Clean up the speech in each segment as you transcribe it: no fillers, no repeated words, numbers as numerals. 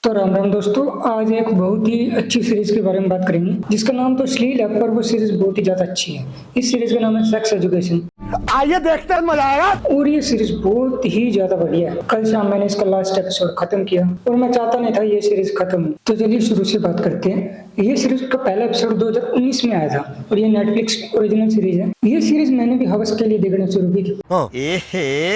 तो राम राम दोस्तों, आज एक बहुत ही अच्छी सीरीज के बारे में बात करेंगे जिसका नाम तो अश्लील है, पर वो सीरीज बहुत ही ज्यादा अच्छी है। इस सीरीज का नाम है सेक्स एजुकेशन। आइए देखते हैं, मजा आएगा। और ये सीरीज बहुत ही ज्यादा बढ़िया है। कल शाम मैंने इसका लास्ट एपिसोड खत्म किया और मैं चाहता नहीं था ये सीरीज खत्म हो। तो चलिए शुरू से बात करते हैं। ये सीरीज का पहला एपिसोड 2019 में आया था और ये नेटफ्लिक्स की ओरिजिनल सीरीज है। ये सीरीज मैंने भी हवस के लिए देखना शुरू की थी,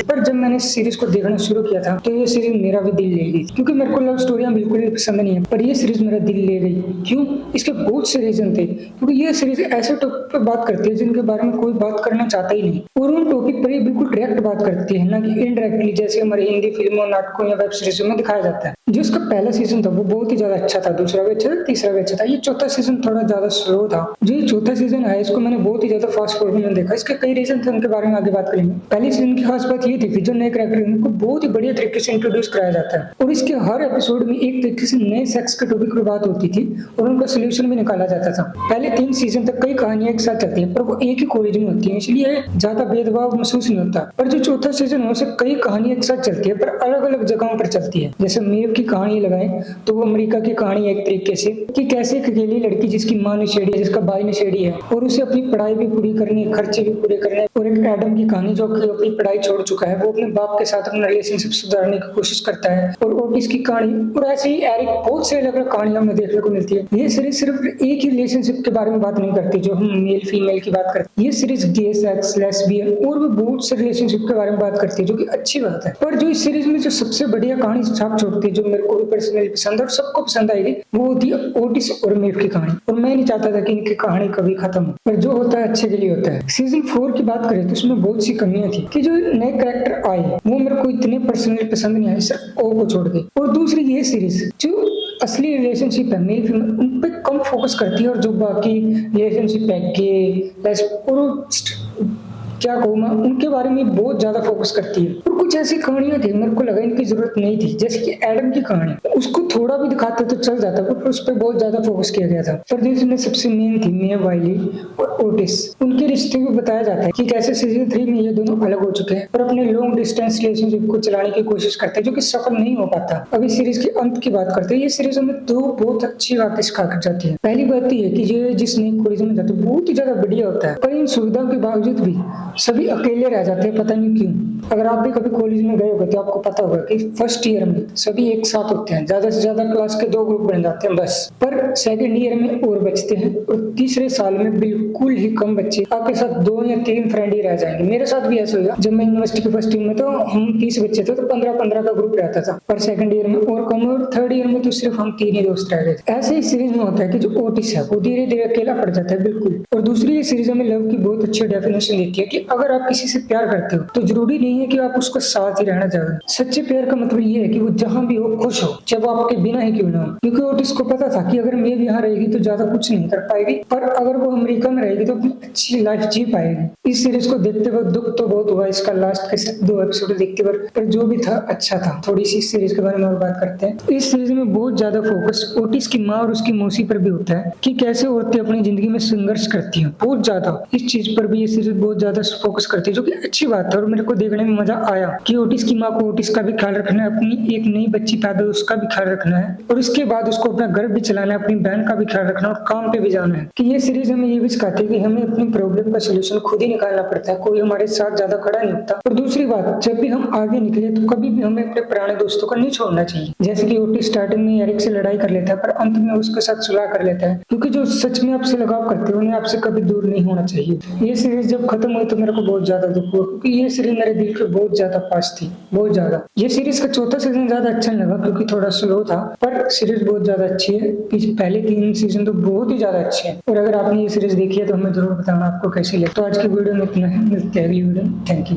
पर जब मैंने इस सीरीज को देखना शुरू किया था तो ये सीरीज मेरा भी दिल ले गई, क्योंकि मेरे को लव स्टोरियां बिल्कुल भी पसंद नहीं है। पर ये सीरीज मेरा दिल ले गई। क्यों? इसके बहुत से रीजन थे। क्योंकि ये सीरीज ऐसे टॉपिक पर बात करती है जिनके बारे में कोई बात करना चाहता ही नहीं, और उन टॉपिक पर ये बिल्कुल डायरेक्ट बात करती है, ना कि इनडायरेक्टली जैसे हमारे हिंदी फिल्मों, नाटकों या वेब सीरीजों में दिखाया जाता है। जो इसका पहला सीजन था वो बहुत ही ज्यादा अच्छा था, दूसरा भी अच्छा था, तीसरा भी अच्छा था। ये चौथा सीजन थोड़ा ज्यादा स्लो था। जो ये चौथा सीजन है इसको मैंने बहुत ही ज्यादा फास्ट फॉरवर्ड में देखा। इसके कई रीजन थे, उनके बारे में आगे बात करेंगे। पहले सीजन की खास बात ये थी कि जो नए कैरेक्टर है उनको बहुत ही बढ़िया तरीके से इंट्रोड्यूस कराया जाता है, और इसके हर एपिसोड में एक तरीके से नए सेक्स के टॉपिक पर बात होती थी और उनका सोल्यूशन भी निकाला जाता था। पहले 3 सीजन तक कई कहानियां एक साथ चलती है, पर वो एक ही कॉलेज में होती है, इसलिए ज्यादा भेदभाव महसूस नहीं होता। पर जो चौथा सीजन है उससे कई कहानियां एक साथ चलती है, पर अलग अलग जगहों पर चलती है। जैसे मेव की कहानी लगाए तो वो अमेरिका की कहानी एक तरीके से कि कैसे एक अकेली लड़की जिसकी माँ नशेड़ी है, जिसका भाई नशेड़ी है, और उसे अपनी पढ़ाई भी पूरी करनी है, खर्चे भी पूरे करने हैं। और एक एडम की कहानी जो अपनी पढ़ाई छोड़ चुका है, वो अपने बाप के साथ अपना रिलेशनशिप सुधारने की कोशिश करता है। और ओटिस की कहानी, और ऐसे ही एरिक बहुत से अलग अलग कहानियां हमें देखने को मिलती है। ये सीरीज सिर्फ एक ही रिलेशनशिप के बारे में बात नहीं करती जो हम मेल फीमेल की बात करते हैं। ये सीरीज गे, सेक्स, लेस्बियन और भी बहुत से रिलेशनशिप के बारे में बात करती है, जो कि अच्छी बात है। पर जो इस सीरीज में जो सबसे बढ़िया कहानी छाप छोड़ती है, जो मेरे को भी पर्सनली पसंद है और सबको पसंद आएगी, वो होती है ओटिस और मेव की कहानी। और मैं नहीं चाहता था कि इनकी कहानी कभी खत्म हो, पर जो होता है अच्छे के लिए होता है। सीजन 4 की बात करें तो उसमें बहुत सी कमियां थी कि जो नए कैरेक्टर आए वो मेरे को इतने पर्सनली पसंद नहीं आए, सिर्फ ओ को छोड़ के। और दूसरी ये सीरीज जो असली रिलेशनशिप है मेल फीमेल उन पे कम फोकस करती है, और जो बाकी रिलेशनशिप है गे और क्या कहूँ मैं, उनके बारे में बहुत ज्यादा फोकस करती है। और कुछ ऐसी कहानियां थी मेरे को लगा इनकी जरूरत नहीं थी, जैसे कि एडम की कहानी, उसको थोड़ा भी दिखाते तो चल जाता, पर उस पर बहुत ज्यादा फोकस किया गया था। पर जिसमें सबसे मेन थी मेव, वाइली और ओटिस, उनके रिश्ते को बताया जाता है कि कैसे सीजन 3 में ये दोनों अलग हो चुके हैं और अपने लॉन्ग डिस्टेंस रिलेशनशिप को चलाने की कोशिश करते हैं, जो कि सफल नहीं हो पाता। अभी सीरीज के अंत की बात करते हैं। ये सीरीज हमें 2 बहुत अच्छी बातें सिखा कर जाती है। पहली बात ये है कि जो जिस नई कॉलेज में जाते हैं बहुत ही ज्यादा बढ़िया होता है, पर इन सुविधाओं के बावजूद भी सभी अकेले रह जाते हैं, पता नहीं क्यों। अगर आप भी कभी कॉलेज में गए होगे तो आपको पता होगा कि फर्स्ट ईयर में सभी एक साथ होते हैं, ज्यादा से ज्यादा क्लास के 2 ग्रुप बन जाते हैं बस। पर सेकंड ईयर में और बचते हैं, और तीसरे साल में बिल्कुल ही कम बच्चे आपके साथ 2 या 3 फ्रेंड ही रह जाएंगे। मेरे साथ भी ऐसा हुआ। जब मैं यूनिवर्सिटी के फर्स्ट ईयर में तो हम 30 बच्चे थे, तो 15-15 का ग्रुप रहता था। पर सेकंड ईयर में और कम, और थर्ड ईयर में तो सिर्फ हम 3 ही दोस्त रह गए थे। ऐसे ही सीरीज में होता है कि जो ओटिस है वो धीरे धीरे अकेला पड़ जाता है बिल्कुल। और दूसरी ये सीरीज में लव की बहुत अच्छी डेफिनेशन देती है कि अगर आप किसी से प्यार करते हो तो जरूरी नहीं है कि आप उसको साथ ही रहना चाहोगे। सच्चे प्यार का मतलब ये है कि वो जहां भी हो खुश हो, चाहे वो आपके बिना ही क्यों ना हो। क्योंकि ओटिस को पता था कि अगर मेव यहाँ रहेगी तो ज्यादा कुछ नहीं कर पाएगी, पर अगर वो अमेरिका में रहेगी तो अपनी अच्छी लाइफ जी पाएगी। इस सीरीज को देखते वक्त दुख तो बहुत हुआ इसका लास्ट के 2 एपिसोड देखते वक्त, पर जो भी था अच्छा था। थोड़ी सी सीरीज के बारे में और बात करते हैं। इस सीरीज में बहुत ज्यादा फोकस ओटिस की माँ और उसकी मौसी पर भी होता है कि कैसे औरतें अपनी जिंदगी में संघर्ष करती हैं। बहुत ज्यादा इस चीज पर भी ये सीरीज बहुत ज्यादा फोकस करती है, जो कि अच्छी बात है। और मेरे को देखने में मजा आया कि ओटिस की माँ को ओटिस का भी ख्याल रखना है, अपनी एक नई बच्ची पैदा हुई उसका भी ख्याल रखना है, और इसके बाद उसको अपना घर भी चलाना है, अपनी बहन का भी ख्याल रखना और काम पे भी जाना है। कि ये सीरीज हमें ये भी सिखाती है कि हमें अपनी प्रॉब्लम का सोल्यूशन खुद ही निकालना पड़ता है, कोई हमारे साथ ज्यादा खड़ा नहीं होता। और दूसरी बात, जब भी हम आगे निकले तो कभी भी हमें अपने पुराने दोस्तों को नहीं छोड़ना चाहिए। जैसे कि ओटिस स्टार्टिंग में एरिक से लड़ाई कर लेता है, पर अंत में उसके साथ सुलह कर लेता है, क्योंकि जो सच में आपसे लगाव करते हैं उन्हें आपसे कभी दूर नहीं होना चाहिए। ये सीरीज जब खत्म हुई तो मेरे को बहुत ज्यादा दुख हुआ, क्योंकि ये सीरीज मेरे दिल के बहुत ज्यादा पास थी, बहुत ज्यादा। ये सीरीज का चौथा सीजन ज्यादा अच्छा लगा क्योंकि थोड़ा स्लो था, पर सीरीज बहुत ज्यादा अच्छी है। पहले 3 सीजन तो बहुत ही ज्यादा अच्छे हैं। और अगर आपने ये सीरीज देखी है तो हमें जरूर बताना आपको कैसी लगी। तो आज की वीडियो में इतना है, मिलते हैं अगली वीडियो। Thank you.